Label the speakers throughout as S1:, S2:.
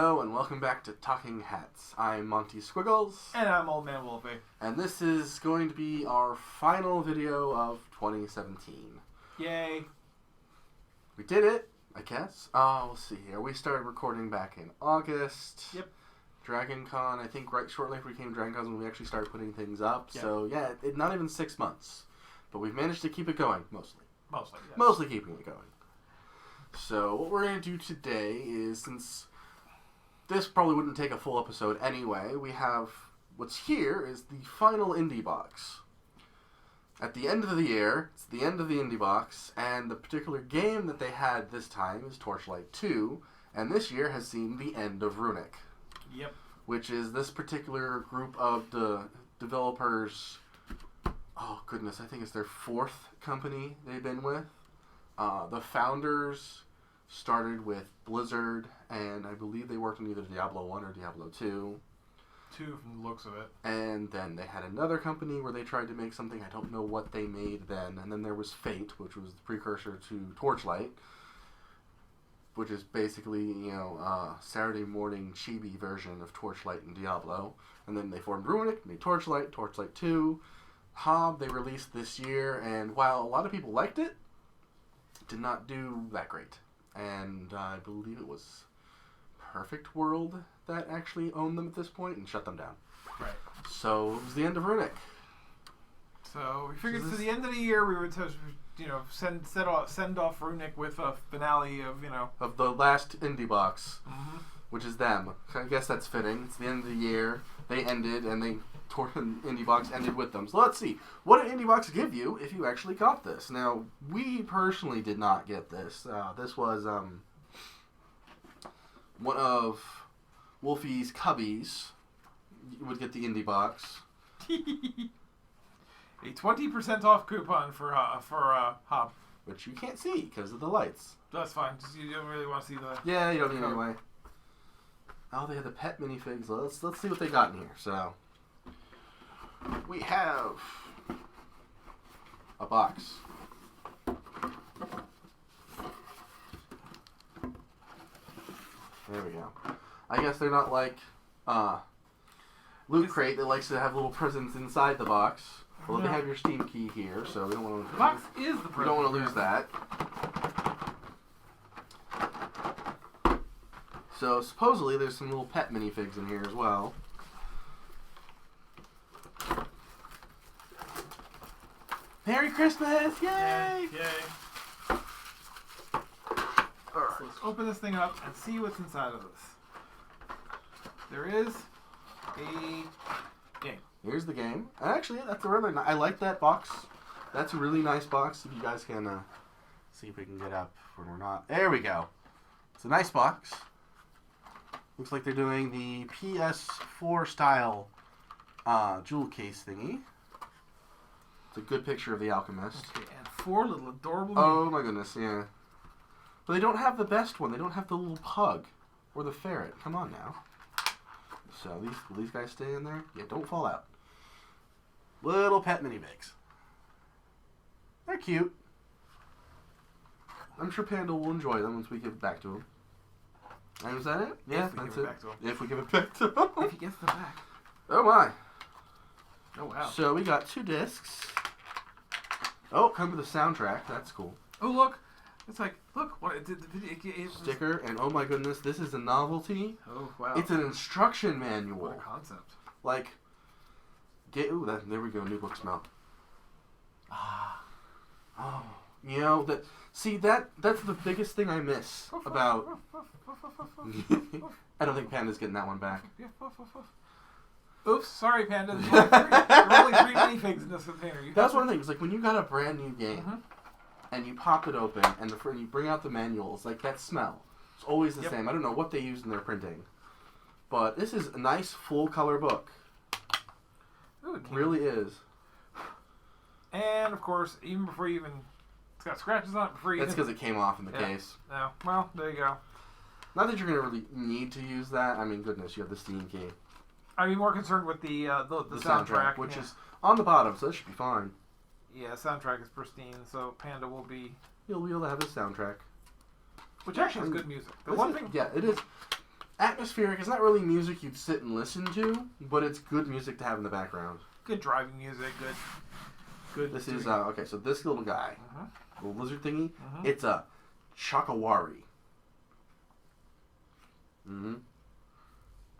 S1: Hello and welcome back to Talking Hats. I'm Monty Squiggles.
S2: And I'm Old Man Wolfie.
S1: And this is going to be our final video of 2017.
S2: Yay.
S1: We did it, I guess. We'll see here. We started recording back in August.
S2: Yep.
S1: Dragon Con, I think right shortly after we came to Dragon Con when we actually started putting things up.
S2: Yep.
S1: So yeah, not even 6 months. But we've managed to keep it going, mostly.
S2: Mostly, yes.
S1: Mostly keeping it going. So what we're going to do today is, since this probably wouldn't take a full episode anyway, we have, what's here is the final Indiebox. At the end of the year, it's the end of the Indiebox, and the particular game that they had this time is Torchlight 2, and this year has seen the end of Runic.
S2: Yep. Which
S1: is this particular group of the developers, oh goodness, I think it's their 4th company they've been with. The founders started with Blizzard, and I believe they worked on either Diablo 1 or Diablo 2.
S2: 2 from the looks of it.
S1: And then they had another company where they tried to make something, I don't know what they made then. And then there was Fate, which was the precursor to Torchlight, which is basically, you know, Saturday morning chibi version of Torchlight and Diablo. And then they formed Runic, made Torchlight, Torchlight 2. Hob, they released this year, and while a lot of people liked it, did not do that great. And I believe it was Perfect World that actually owned them at this point and shut them down.
S2: Right.
S1: So it was the end of Runic.
S2: So we figured to the end of the year we would, send off Runic with a finale of,
S1: of the last Indiebox,
S2: mm-hmm.
S1: which is them. I guess that's fitting. It's the end of the year. They ended, and Indiebox ended with them. So let's see. What did Indiebox give you if you actually got this? Now, we personally did not get this. This was one of Wolfie's cubbies. You would get the Indiebox.
S2: A 20% off coupon for Hob.
S1: Which you can't see because of the lights.
S2: That's fine. Just, you don't really want to see the...
S1: Yeah, you don't need anyway. Oh, they had the pet minifigs. Let's see what they got in here. So, we have a box. There we go. I guess they're not like Loot Crate that likes to have little presents inside the box. Well, they have your Steam key here, so we don't want to.
S2: The box is the present.
S1: We don't want to lose that. So supposedly there's some little pet minifigs in here as well. Merry Christmas! Yay!
S2: Yay! Alright, so let's open this thing up and see what's inside of this. There is a game.
S1: Here's the game. Actually, that's a really I like that box. That's a really nice box. If you guys can see if we can get up when we're not. There we go. It's a nice box. Looks like they're doing the PS4 style jewel case thingy. It's a good picture of the Alchemist.
S2: Okay, and 4 little adorable...
S1: Oh my goodness, yeah. But they don't have the best one. They don't have the little pug or the ferret. Come on now. So will these guys stay in there? Yeah, don't fall out. Little pet minifigs. They're cute. I'm sure Panda will enjoy them once we give it back to him. And is that it? Yeah, that's it. If we give it back to him.
S2: If he gets the back.
S1: Oh my.
S2: Oh wow.
S1: So we got 2 discs. Oh, come with a soundtrack. That's cool.
S2: Oh look. It's like, look, what it did the video
S1: sticker, and oh my goodness, this is a novelty.
S2: Oh wow.
S1: It's an instruction manual.
S2: What a concept.
S1: Like, there we go, new book smell. Ah. Oh. You know, that's the biggest thing I miss about... I don't think Panda's getting that one back.
S2: Oops, sorry Panda. There are only 3 minifigs in this container.
S1: That's one thing. It's like when you got a brand new game,
S2: mm-hmm.
S1: and you pop it open, and you bring out the manual, it's like that smell. It's always the same. I don't know what they used in their printing. But this is a nice full-color book.
S2: Ooh,
S1: it really is.
S2: And, of course, even before you even... It's got scratches on it before you...
S1: That's because it came off in the case.
S2: No. Well, there you go.
S1: Not that you're going to really need to use that. I mean, goodness, you have the Steam key.
S2: I'd be more concerned with the soundtrack.
S1: Which is on the bottom, so that should be fine.
S2: Yeah, soundtrack is pristine, so Panda will be...
S1: He'll be able to have his soundtrack.
S2: Which actually has good music. The one thing...
S1: Yeah, it is. atmospheric. It's not really music you'd sit and listen to, but it's good music to have in the background.
S2: Good driving music. Good.
S1: This is okay. So this little guy, little lizard thingy, it's a chakawari.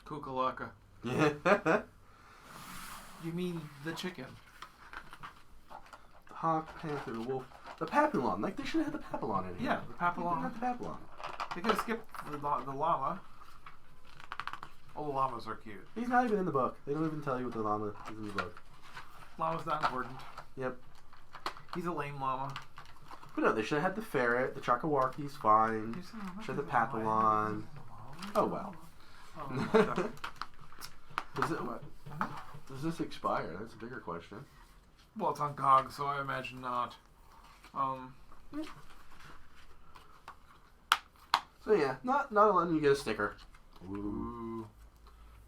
S2: Kukalaka.
S1: Yeah.
S2: You mean the chicken?
S1: The hawk, panther, the wolf, the papillon. Like they should have had the papillon in here.
S2: Yeah, the papillon.
S1: Not the papillon.
S2: They could have skipped the llama. All the llamas are cute.
S1: He's not even in the book. They don't even tell you what the llama is in the book.
S2: Llama's not important.
S1: Yep.
S2: He's a lame llama.
S1: But no, they should have had the ferret. The chakawarki's fine. Should have the papillon. Oh well. Does this expire? That's a bigger question.
S2: Well, it's on GOG, so I imagine not.
S1: So yeah, not letting you get a sticker. Ooh.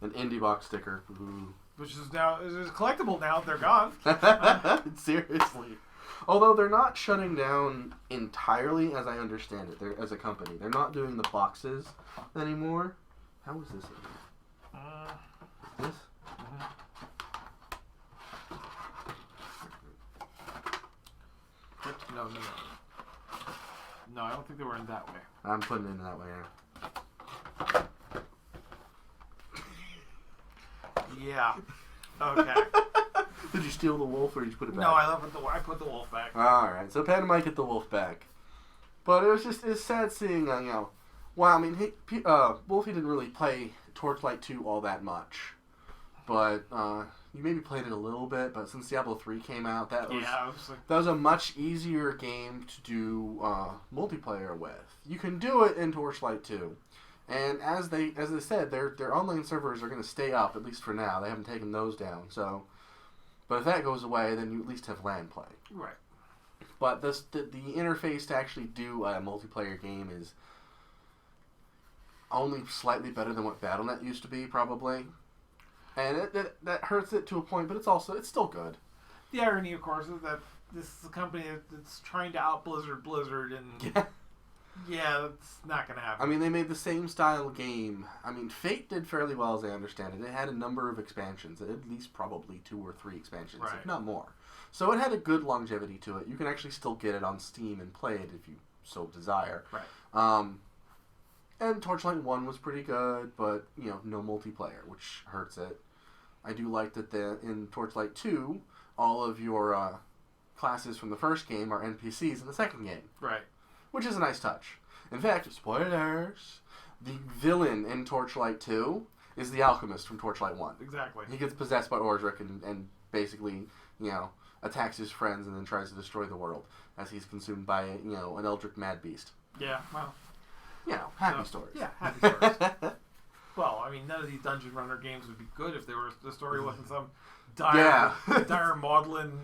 S1: An Indiebox sticker. Ooh.
S2: Which is collectible now. They're gone.
S1: Seriously. Although they're not shutting down entirely, as I understand it, they're, as a company. They're not doing the boxes anymore. How is this in here? This?
S2: No. No, I don't think they were in that way.
S1: I'm putting it in that way now.
S2: Yeah. Okay.
S1: Did you steal the wolf or did you put it back?
S2: No, I put the wolf back.
S1: Alright, so Pat might get the wolf back. But it's sad seeing, well, I mean, Wolfie didn't really play Torchlight 2 all that much. But, you maybe played it a little bit, but since Diablo 3 came out, that was a much easier game to do multiplayer with. You can do it in Torchlight 2. And as they said, their online servers are going to stay up, at least for now. They haven't taken those down. So, but if that goes away, then you at least have LAN play.
S2: Right.
S1: But the interface to actually do a multiplayer game is only slightly better than what Battle.net used to be, probably. And that hurts it to a point, but it's still good.
S2: The irony, of course, is that this is a company that's trying to out Blizzard, and yeah, that's not going to happen.
S1: I mean, they made the same style game. I mean, Fate did fairly well, as I understand it. It had a number of expansions, at least probably 2 or 3 expansions, if not more. So it had a good longevity to it. You can actually still get it on Steam and play it if you so desire.
S2: Right.
S1: And Torchlight 1 was pretty good, but, no multiplayer, which hurts it. I do like that in Torchlight 2, all of your classes from the first game are NPCs in the second game.
S2: Right.
S1: Which is a nice touch. In fact, spoilers, the villain in Torchlight 2 is the alchemist from Torchlight 1.
S2: Exactly.
S1: He gets possessed by Ordric and basically, attacks his friends and then tries to destroy the world as he's consumed by, an eldritch mad beast.
S2: Yeah, well...
S1: happy stories.
S2: Yeah, happy stories. Well, I mean, none of these Dungeon Runner games would be good if the story wasn't some dire maudlin,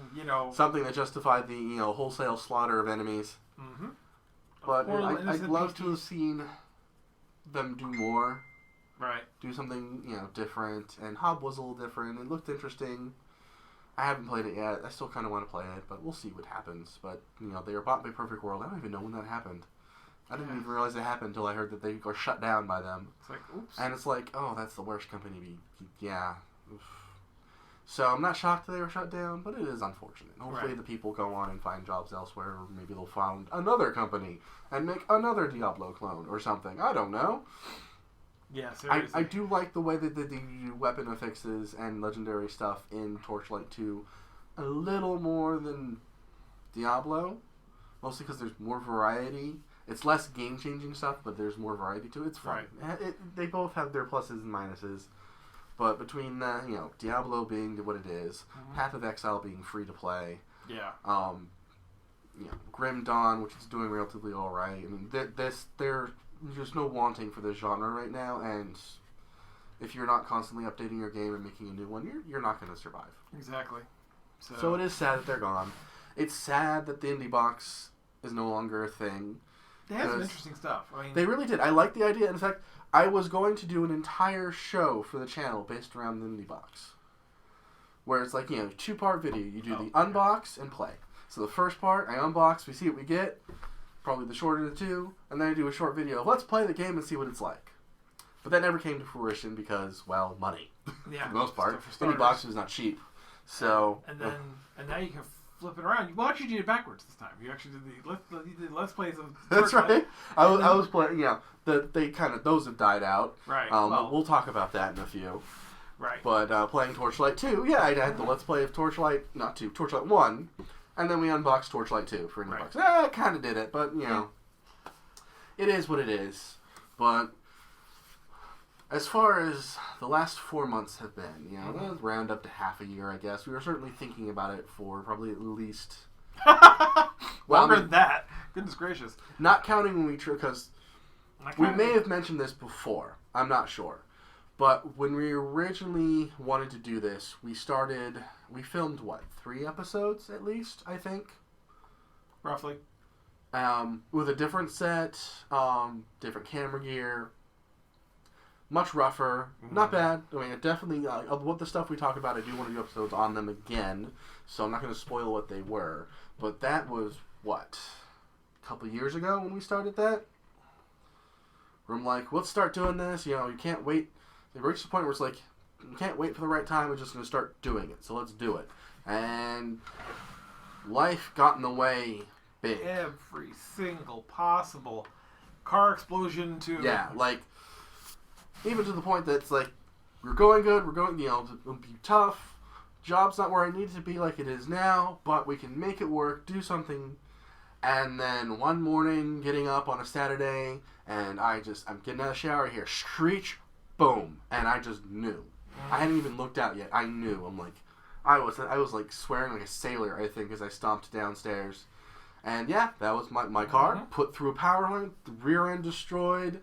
S1: something that justified the, wholesale slaughter of enemies.
S2: Mm-hmm.
S1: But I'd love to have seen them do more.
S2: Right.
S1: Do something, different. And Hob was a little different. It looked interesting. I haven't played it yet. I still kind of want to play it, but we'll see what happens. But, they were bought by Perfect World. I don't even know when that happened. I didn't even realize it happened until I heard that they were shut down by them.
S2: It's like, oops.
S1: And it's like, oh, that's the worst company to be. Yeah. Oof. So I'm not shocked that they were shut down, but it is unfortunate. Hopefully the people go on and find jobs elsewhere, or maybe they'll find another company and make another Diablo clone or something. I don't know.
S2: Yeah, seriously.
S1: I do like the way that they do weapon affixes and legendary stuff in Torchlight 2 a little more than Diablo. Mostly because there's more variety. It's less game-changing stuff, but there's more variety to it. It's fun. Right. They both have their pluses and minuses. But between, Diablo being what it is, Path of Exile being free to play, Grim Dawn, which is doing relatively all right. I mean, there's just no wanting for this genre right now, and if you're not constantly updating your game and making a new one, you're not going to survive.
S2: Exactly.
S1: So it is sad that they're gone. It's sad that the Indiebox is no longer a thing.
S2: They had some interesting stuff. I mean,
S1: they really did. I like the idea. In fact, I was going to do an entire show for the channel based around the Indiebox. Where it's like, 2-part video. You do the unbox and play. So the first part, I unbox, we see what we get. Probably the shorter of the two. And then I do a short video of let's play the game and see what it's like. But that never came to fruition because, well, money.
S2: Yeah.
S1: For the most part.
S2: For
S1: Indiebox was not cheap. So...
S2: And now you can flip it around. Well, actually, you did it backwards this time. You actually did Let's Plays of...
S1: That's right. I was playing, those have died out.
S2: Right.
S1: We'll talk about that in a few.
S2: Right.
S1: But playing Torchlight 2, yeah, I had the Let's Play of Torchlight 1, and then we unboxed Torchlight 2 for Indiebox.
S2: Right.
S1: I kind of did it, but, it is what it is. But as far as the last 4 months have been, let's round up to half a year, I guess. We were certainly thinking about it for probably at least...
S2: Longer than that. Goodness gracious.
S1: Not counting when because we may have mentioned this before. I'm not sure. But when we originally wanted to do this, we filmed, 3 episodes at least, I think?
S2: Roughly.
S1: With a different set, different camera gear, much rougher, not bad. I mean, it definitely, what the stuff we talk about, I do want to do episodes on them again, so I'm not going to spoil what they were. But that was, a couple years ago when we started that? Where I'm like, let's start doing this, you can't wait. It reached the point where it's like, you can't wait for the right time, we're just going to start doing it, so let's do it. And life got in the way big.
S2: Every single possible car explosion to...
S1: Yeah, even to the point that it's like, we're going good, it'll be tough, job's not where I need it to be like it is now, but we can make it work, do something. And then one morning, getting up on a Saturday, and I'm getting out of the shower here, screech, boom, and I just knew. I hadn't even looked out yet. I knew. I'm like, I was like swearing like a sailor, I think, as I stomped downstairs. And yeah, that was my car, put through a power line, the rear end destroyed,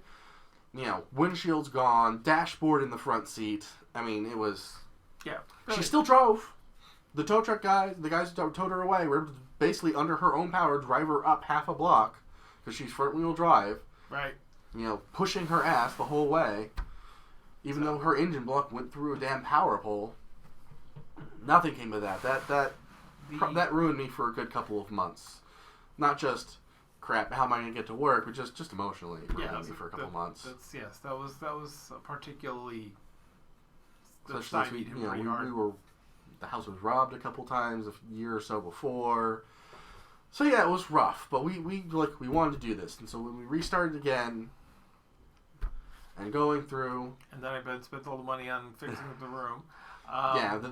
S1: windshield's gone, dashboard in the front seat. I mean, it was...
S2: Yeah.
S1: She still drove. The tow truck guys, the guys who towed her away, were basically under her own power, drive her up half a block, because she's front wheel drive.
S2: Right.
S1: Pushing her ass the whole way. Even though her engine block went through a damn power pole. Nothing came of that. That ruined me for a good couple of months. Not just, crap, how am I going to get to work, but just emotionally ruined me for a couple of months.
S2: That was particularly...
S1: Especially since the house was robbed a couple times a year or so before. So yeah, it was rough, but we wanted to do this, and so when we restarted again and going through,
S2: and then I spent all the money on fixing the room.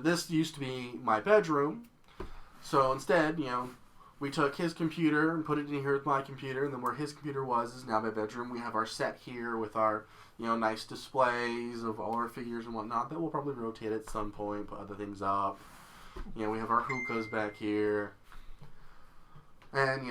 S1: This used to be my bedroom, so instead, we took his computer and put it in here with my computer, and then where his computer was is now my bedroom. We have our set here with our nice displays of all our figures and whatnot that we'll probably rotate at some point, put other things up. We have our hookahs back here. And,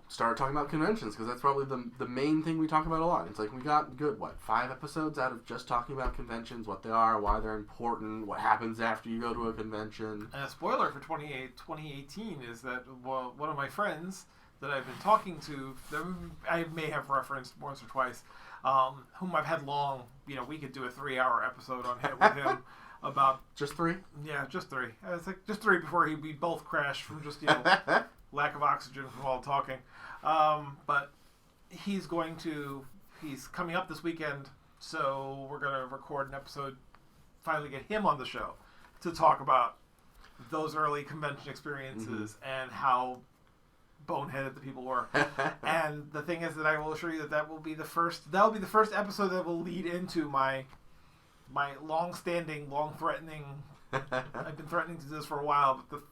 S1: started talking about conventions, because that's probably the main thing we talk about a lot. It's like we got good, 5 episodes out of just talking about conventions, what they are, why they're important, what happens after you go to a convention.
S2: And a spoiler for 2018 is that one of my friends that I've been talking to, that I may have referenced once or twice, whom I've had long, we could do a 3-hour episode on him with him about...
S1: Just 3?
S2: Yeah, just 3. It's like just 3 before we both crashed from just, lack of oxygen from all talking. But he's coming up this weekend, so we're going to record an episode, finally get him on the show to talk about those early convention experiences and how boneheaded the people were. And the thing is that I will assure you that will be the first episode that will lead into my long-standing, long-threatening, I've been threatening to do this for a while, but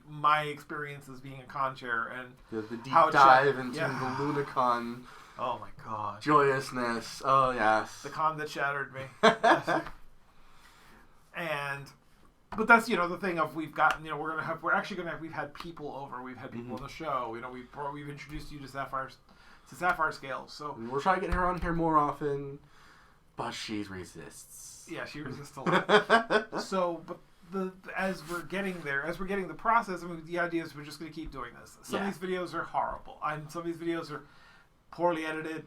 S2: my experience as being a con chair and
S1: the deep dive into the Lunicon.
S2: Oh my god.
S1: Joyousness. Oh yes.
S2: The con that shattered me. But that's the thing of we've gotten we've had people over, we've had people on the show, we've introduced you to Sapphire Scales, so
S1: we're trying to get her on here more often, but she resists.
S2: Yeah, she resists a lot. So, but as we're getting the process, the idea is we're just going to keep doing this. Some of these videos are horrible, and some of these videos are poorly edited.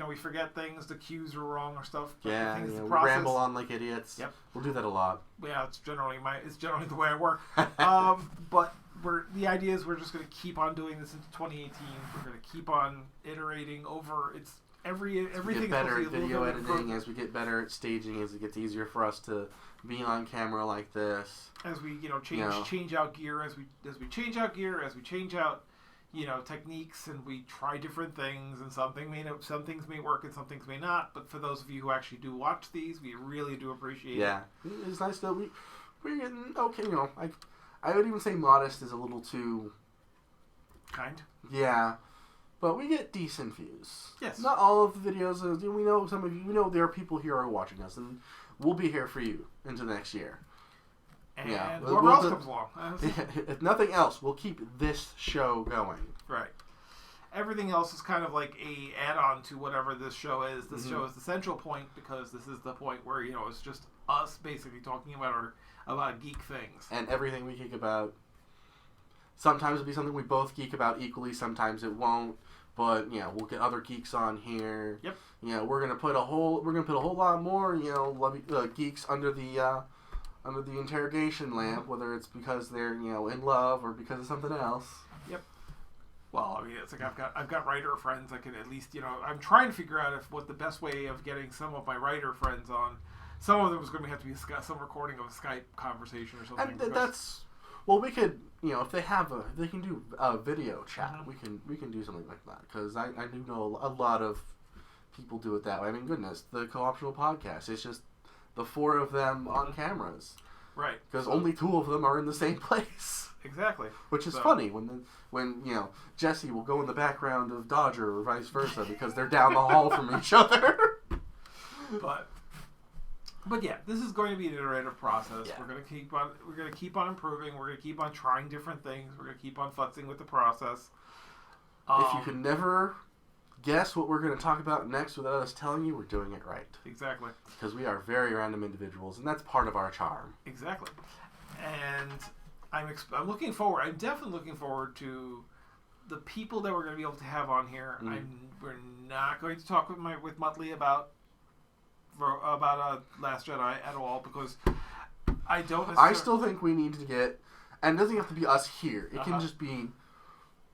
S2: We forget things, the cues are wrong or stuff.
S1: But we ramble on like idiots.
S2: Yep,
S1: we'll do that a lot.
S2: Yeah, it's generally the way I work. But the idea is we're just going to keep on doing this into 2018. We're going to keep on iterating over. everything
S1: get better
S2: is
S1: at
S2: supposed to be a
S1: video
S2: little bit
S1: editing, as we get better at staging, as it gets easier for us to be on camera like this.
S2: As we change out gear, as we change out gear, as we change out techniques, and we try different things, and some things may work and some things may not. But for those of you who actually do watch these, we really do appreciate it.
S1: Yeah, it's nice that we're getting okay. I would even say modest is a little too
S2: kind.
S1: Yeah, but we get decent views.
S2: Yes.
S1: Not all of the videos. We know some of you. We know there are people here who are watching us, and we'll be here for you into next year.
S2: And
S1: yeah,
S2: whoever else comes along.
S1: If nothing else, we'll keep this show going.
S2: Right. Everything else is kind of like a add-on to whatever this show is. This show is the central point because this is the point where it's just us basically talking about geek things.
S1: And everything we geek about. Sometimes it'll be something we both geek about equally. Sometimes it won't. But we'll get other geeks on here.
S2: Yep.
S1: We're gonna put a whole lot more geeks under the interrogation lamp, whether it's because they're in love or because of something else.
S2: Yep. Well, I mean, it's like I've got writer friends. I can at least I'm trying to figure out what the best way of getting some of my writer friends on. Some of them is going to have to be some recording of a Skype conversation or something.
S1: And that's we could if they can do a video chat.
S2: Mm-hmm.
S1: We can do something like that because I do know a lot of people do it that way. I mean, goodness, the Co-optional Podcast. It's just the four of them on cameras.
S2: Right.
S1: Because only two of them are in the same place.
S2: Exactly.
S1: Which is funny when Jesse will go in the background of Dodger or vice versa because they're down the hall from each other.
S2: But yeah, this is going to be an iterative process.
S1: Yeah.
S2: We're going to keep on improving. We're going to keep on trying different things. We're going to keep on futzing with the process.
S1: If you can never guess what we're going to talk about next without us telling you, we're doing it right.
S2: Exactly.
S1: Because we are very random individuals, and that's part of our charm.
S2: Exactly. And I'm looking forward. I'm definitely looking forward to the people that we're going to be able to have on here. We're not going to talk with Muttley about Last Jedi at all because I don't.
S1: I still think we need to get, and it doesn't have to be us here. It can just be.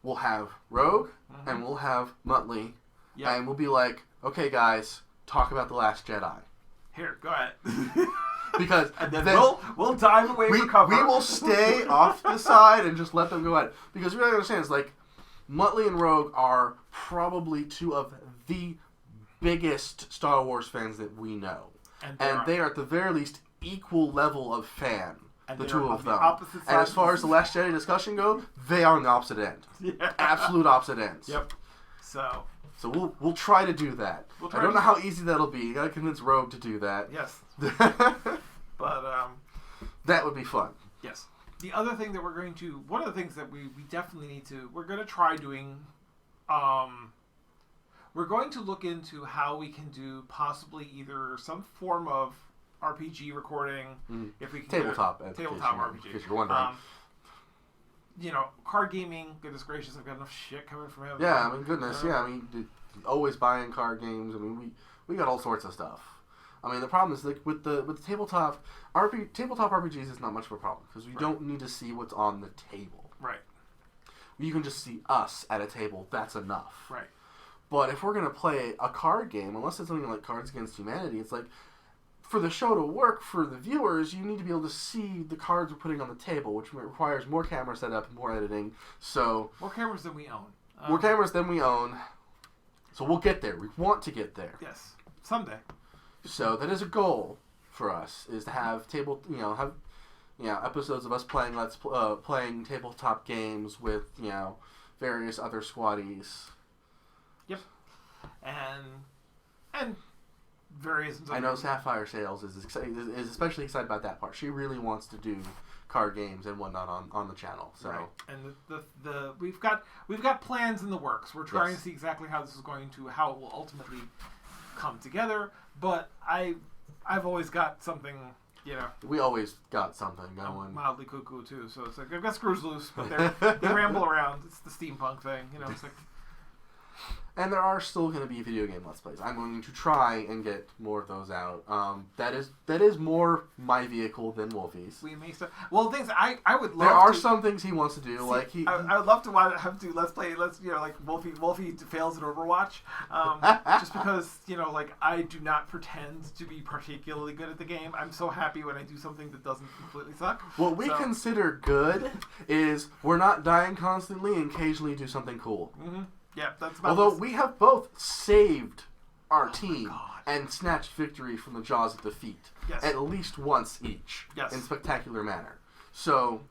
S1: We'll have Rogue and we'll have Muttley, and we'll be like, okay, guys, talk about The Last Jedi.
S2: Here, go ahead.
S1: Because
S2: and then we'll dive away from cover.
S1: We will stay off the side and just let them go at it. Because we really understand it's like Muttley and Rogue are probably two of the biggest Star Wars fans that we know, and they are at the very least equal level of fan. The two of them. And as far as the Last Jedi discussion go, they are on the opposite end. Yeah. Absolute opposite ends.
S2: Yep. So
S1: we'll try to do that. I don't know how easy that'll be. You gotta convince Rogue to do that.
S2: Yes. But
S1: that would be fun.
S2: Yes. The other thing that one of the things that we definitely need to, we're going to try doing, we're going to look into how we can do possibly either some form of RPG recording, if we can
S1: tabletop
S2: RPG.
S1: Because you're wondering.
S2: Card gaming. Goodness gracious, I've got enough shit coming from him.
S1: Yeah, I mean, goodness, always buying card games. I mean, we got all sorts of stuff. I mean, the problem is like with the tabletop RPGs is not much of a problem because we don't need to see what's on the table.
S2: Right.
S1: You can just see us at a table. That's enough.
S2: Right.
S1: But if we're gonna play a card game, unless it's something like Cards Against Humanity, it's like, for the show to work for the viewers, you need to be able to see the cards we're putting on the table, which requires more camera setup, more editing. So
S2: more cameras than we own.
S1: More cameras than we own. So we'll get there. We want to get there.
S2: Yes, someday.
S1: So that is a goal for us: is to have episodes of us playing playing tabletop games with various other squaddies.
S2: Yep. And various.
S1: I know Sapphire Sales is especially excited about that part. She really wants to do card games and whatnot on the channel. So
S2: and the we've got plans in the works. We're trying to see exactly how it will ultimately come together. But I've always got something.
S1: We always got something going.
S2: I'm mildly cuckoo too, so it's like I've got screws loose, but they ramble around. It's the steampunk thing, It's like
S1: And there are still going to be video game Let's Plays. I'm going to try and get more of those out. That is more my vehicle than Wolfie's.
S2: We may start. Well, things I would love.
S1: There are some things he wants to do, like
S2: I would love to have to Let's Play. Like Wolfie fails at Overwatch, just because like I do not pretend to be particularly good at the game. I'm so happy when I do something that doesn't completely suck.
S1: What we consider good is we're not dying constantly and occasionally do something cool.
S2: Mm-hmm. Yeah, that's about
S1: Although we have both saved our team
S2: God.
S1: and snatched victory from the jaws of defeat at least once each in spectacular manner. So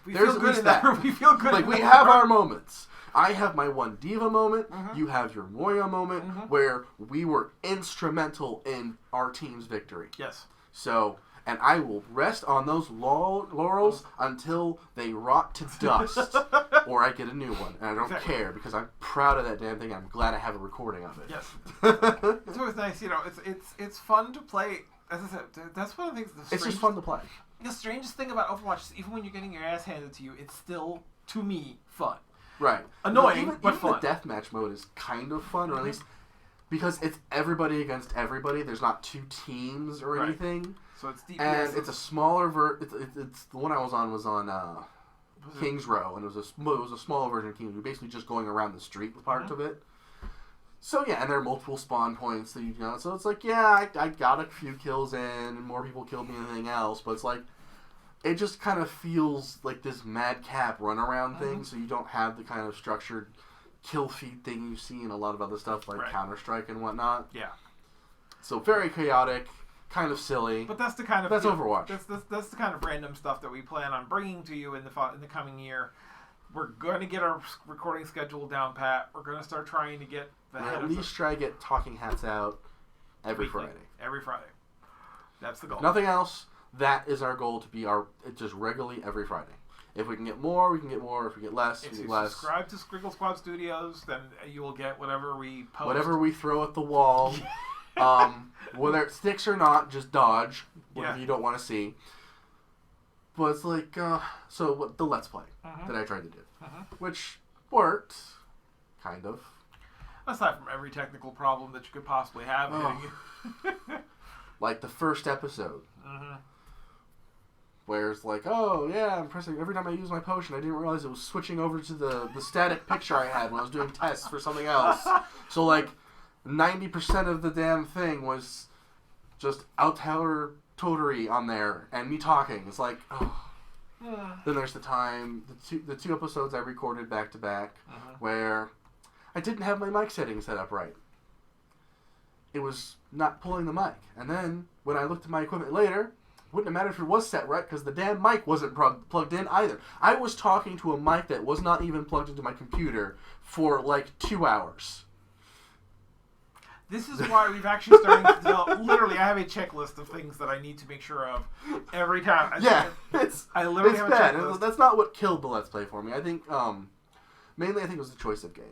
S1: there's at least that.
S2: We feel good.
S1: Like we have our moments. I have my one diva moment. Mm-hmm. You have your Moya moment where we were instrumental in our team's victory.
S2: Yes.
S1: So. And I will rest on those laurels until they rot to dust, or I get a new one. And I don't care because I'm proud of that damn thing. I'm glad I have a recording of it.
S2: Yes, it's always nice. It's fun to play. As I said, that's one of the things.
S1: It's just fun to play.
S2: The strangest thing about Overwatch is even when you're getting your ass handed to you, it's still to me fun.
S1: Right.
S2: Annoying, but
S1: even
S2: fun.
S1: The deathmatch mode is kind of fun, or at least because it's everybody against everybody. There's not two teams or anything. So it's DPS, and it's a smaller it's the one I was on Kings Row, and it was a smaller version of Kings. You're basically just going around the street with parts of it. So yeah, and there are multiple spawn points that so it's like I got a few kills in, and more people killed me than anything else, but it's like it just kind of feels like this madcap runaround thing. So you don't have the kind of structured kill feed thing you see in a lot of other stuff like Counter-Strike and whatnot.
S2: Yeah.
S1: So very chaotic. Kind of silly,
S2: but that's the kind of
S1: Overwatch.
S2: That's the kind of random stuff that we plan on bringing to you in the coming year. We're going to get our recording schedule down pat. We're going to start trying to get
S1: at least try to get Talking Hats out every Friday.
S2: Every Friday. That's the goal.
S1: Nothing else. That is our goal to be just regularly every Friday. If we can get more, we can get more. If we get less, we get less.
S2: If you subscribe to Scriggle Squad Studios, then you will get whatever we post.
S1: Whatever we throw at the wall. Whether it sticks or not, just dodge whatever you don't want to see. But it's like, the Let's Play that I tried to do, which worked, kind of.
S2: Aside from every technical problem that you could possibly have.
S1: Like the first episode, where it's like, I'm pressing, every time I use my potion, I didn't realize it was switching over to the static picture I had when I was doing tests for something else. So like, 90% of the damn thing was just out-tower totery on there and me talking. It's like, Then there's the two episodes I recorded back to back where I didn't have my mic settings set up right. It was not pulling the mic. And then when I looked at my equipment later, wouldn't have mattered if it was set right because the damn mic wasn't plugged in either. I was talking to a mic that was not even plugged into my computer for like 2 hours.
S2: This is why we've actually started to develop. Literally, I have a checklist of things that I need to make sure of every time. I literally have
S1: bad.
S2: a checklist.
S1: That's not what killed the Let's Play for me. I think, mainly, it was the choice of game.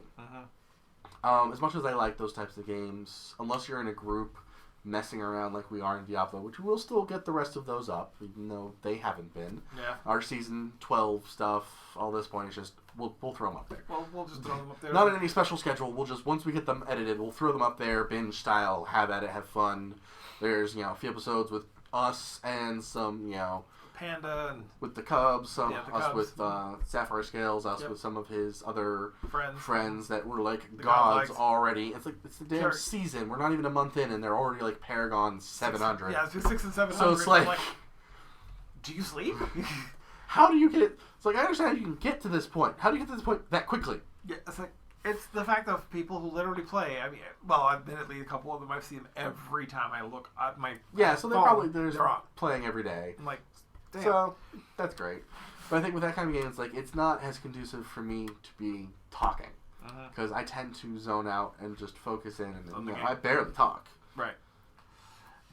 S1: As much as I like those types of games, unless you're in a group messing around like we are in Diablo, which we'll still get the rest of those up, even though they haven't been.
S2: Yeah.
S1: Our Season 12 stuff, all this point, is just, we'll throw them up there.
S2: Well, we'll just throw them up there.
S1: Not in any special schedule. We'll just, once we get them edited, we'll throw them up there, binge style, have at it, have fun. There's, a few episodes with us and some,
S2: Panda and
S1: with the Cubs, us
S2: Cubs.
S1: with Sapphire Scales, us with some of his other friends that were like
S2: the
S1: gods
S2: godlikes.
S1: Already. It's like it's the damn season. We're not even a month in, and they're already like Paragon 700.
S2: Yeah, it's 6 and 700.
S1: So it's like,
S2: do you sleep?
S1: How do you get? It's like I understand how you can get to this point. How do you get to this point that quickly?
S2: Yeah, it's like it's the fact of people who literally play. I mean, well, admittedly, a couple of them I've seen them every time I look at my
S1: so they're
S2: phone,
S1: probably
S2: they're on.
S1: Playing every day.
S2: I'm like. Damn.
S1: So, that's great. But I think with that kind of game, it's like, it's not as conducive for me to be talking. Because I tend to zone out and just focus in. And I barely talk.
S2: Right.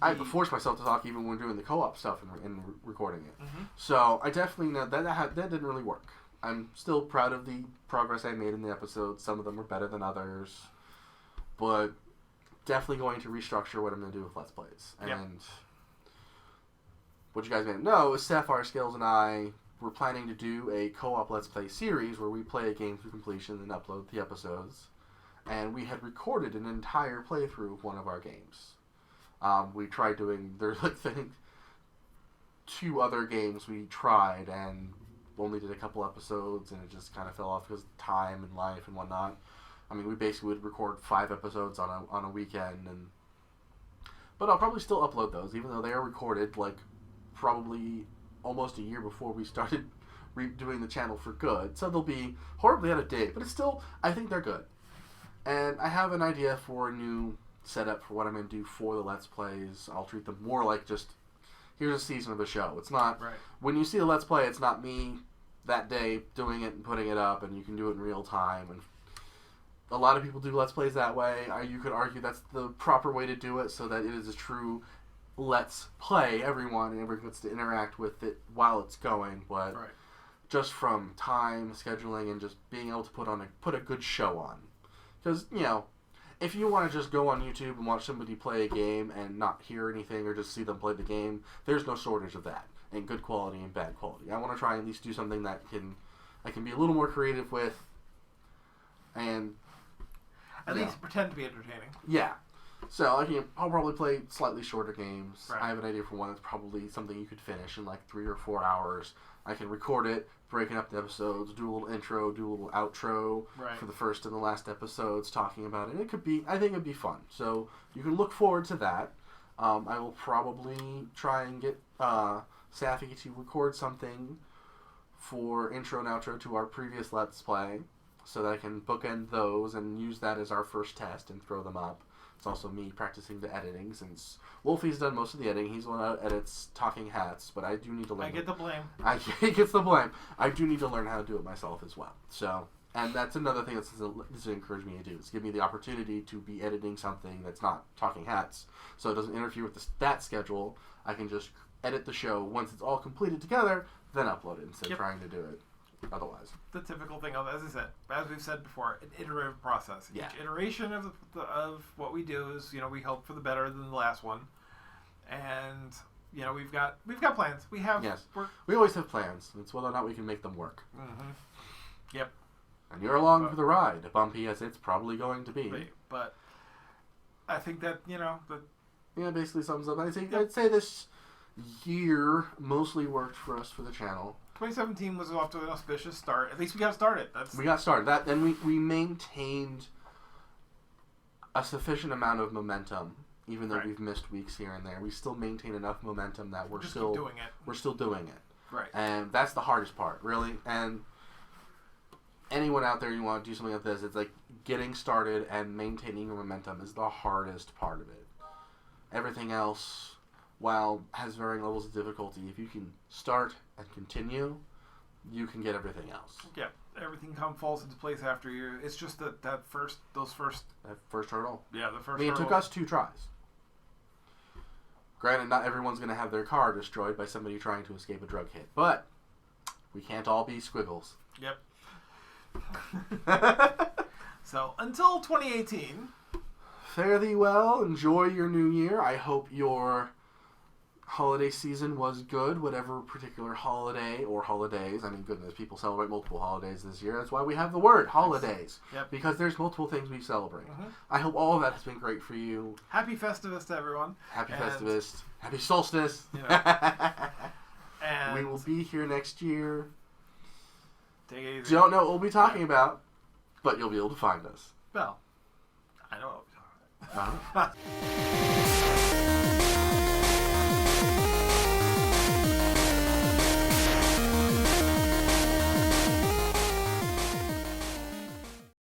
S1: I have to force myself to talk even when doing the co-op stuff and recording it. So, I definitely know that didn't really work. I'm still proud of the progress I made in the episodes. Some of them were better than others. But definitely going to restructure what I'm going to do with Let's Plays. And... what you guys may know is Sapphire Scales and I were planning to do a co-op Let's Play series where we play a game through completion and upload the episodes. and we had recorded an entire playthrough of one of our games. We tried doing, there's like, I think, 2 other games we tried, and only did a couple episodes, and it just kind of fell off because of time and life and whatnot. I mean, we basically would record 5 episodes on a weekend, but I'll probably still upload those, even though they are recorded, like, probably almost a year before we started doing the channel for good. So they'll be horribly out of date, but it's still, I think they're good. And I have an idea for a new setup for what I'm going to do for the Let's Plays. I'll treat them more like just, here's a season of a show. It's not,
S2: right.
S1: When you see a Let's Play, it's not me that day doing it and putting it up, and you can do it in real time. And a lot of people do Let's Plays that way. You could argue that's the proper way to do it, so that it is a true Let's Play. Everyone gets to interact with it while it's going, but
S2: right.
S1: Just from time, scheduling, and just being able to put a good show on. Because, you know, if you want to just go on YouTube and watch somebody play a game and not hear anything or just see them play the game, there's no shortage of that, in good quality and bad quality. I want to try and at least do something that I can be a little more creative with, and
S2: at least pretend to be entertaining.
S1: Yeah. So I'll probably play slightly shorter games.
S2: Right.
S1: I have an idea for one that's probably something you could finish in like 3 or 4 hours. I can record it, break it up the episodes, do a little intro, do a little outro for the first and the last episodes, talking about it. I think it'd be fun. So you can look forward to that. I will probably try and get Safi to record something for intro and outro to our previous Let's Play, so that I can bookend those and use that as our first test and throw them up. It's also me practicing the editing, since Wolfie's done most of the editing. He's the one that edits Talking Hats, but I do need to learn.
S2: I get the blame.
S1: He gets the blame. I do need to learn how to do it myself as well. So, and that's another thing this has encouraged me to do, is give me the opportunity to be editing something that's not Talking Hats, so it doesn't interfere with that schedule. I can just edit the show once it's all completed together, then upload it instead of trying to do it otherwise.
S2: The typical thing of, as I said, as we've said before, an iterative process.
S1: Yeah.
S2: Each iteration of what we do is, we hope for the better than the last one, and we've got plans. We have.
S1: Yes. We always have plans. It's whether or not we can make them work.
S2: Mm-hmm. Yep.
S1: And you're along for the ride, bumpy as it's probably going to be.
S2: But I think that
S1: basically sums up. I'd say this year mostly worked for us for the channel.
S2: 2017 was off to an auspicious start. At least we got started.
S1: We got started. Then we maintained a sufficient amount of momentum, even though we've missed weeks here and there. We still maintain enough momentum that we're still
S2: doing it.
S1: We're still doing it.
S2: Right.
S1: And that's the hardest part, really. And anyone out there, you want to do something like this, it's like getting started and maintaining your momentum is the hardest part of it. Everything else, while has varying levels of difficulty, if you can start and continue, you can get everything else.
S2: Yeah, everything falls into place after you. It's just that first
S1: hurdle.
S2: Yeah, the first.
S1: I mean, it took us 2 tries. Granted, not everyone's going to have their car destroyed by somebody trying to escape a drug hit, but we can't all be squiggles.
S2: Yep. So until 2018,
S1: fare thee well. Enjoy your new year. I hope your holiday season was good, whatever particular holiday or holidays. I mean, goodness, people celebrate multiple holidays this year. That's why we have the word holidays.
S2: Yep.
S1: Because there's multiple things we celebrate.
S2: Mm-hmm.
S1: I hope all of that has been great for you.
S2: Happy Festivus to everyone.
S1: Happy Festivus. Happy Solstice.
S2: And
S1: we will be here next year.
S2: Take it easy.
S1: Don't know what we'll be talking about, but you'll be able to find us.
S2: Well, I know what we'll be talking about.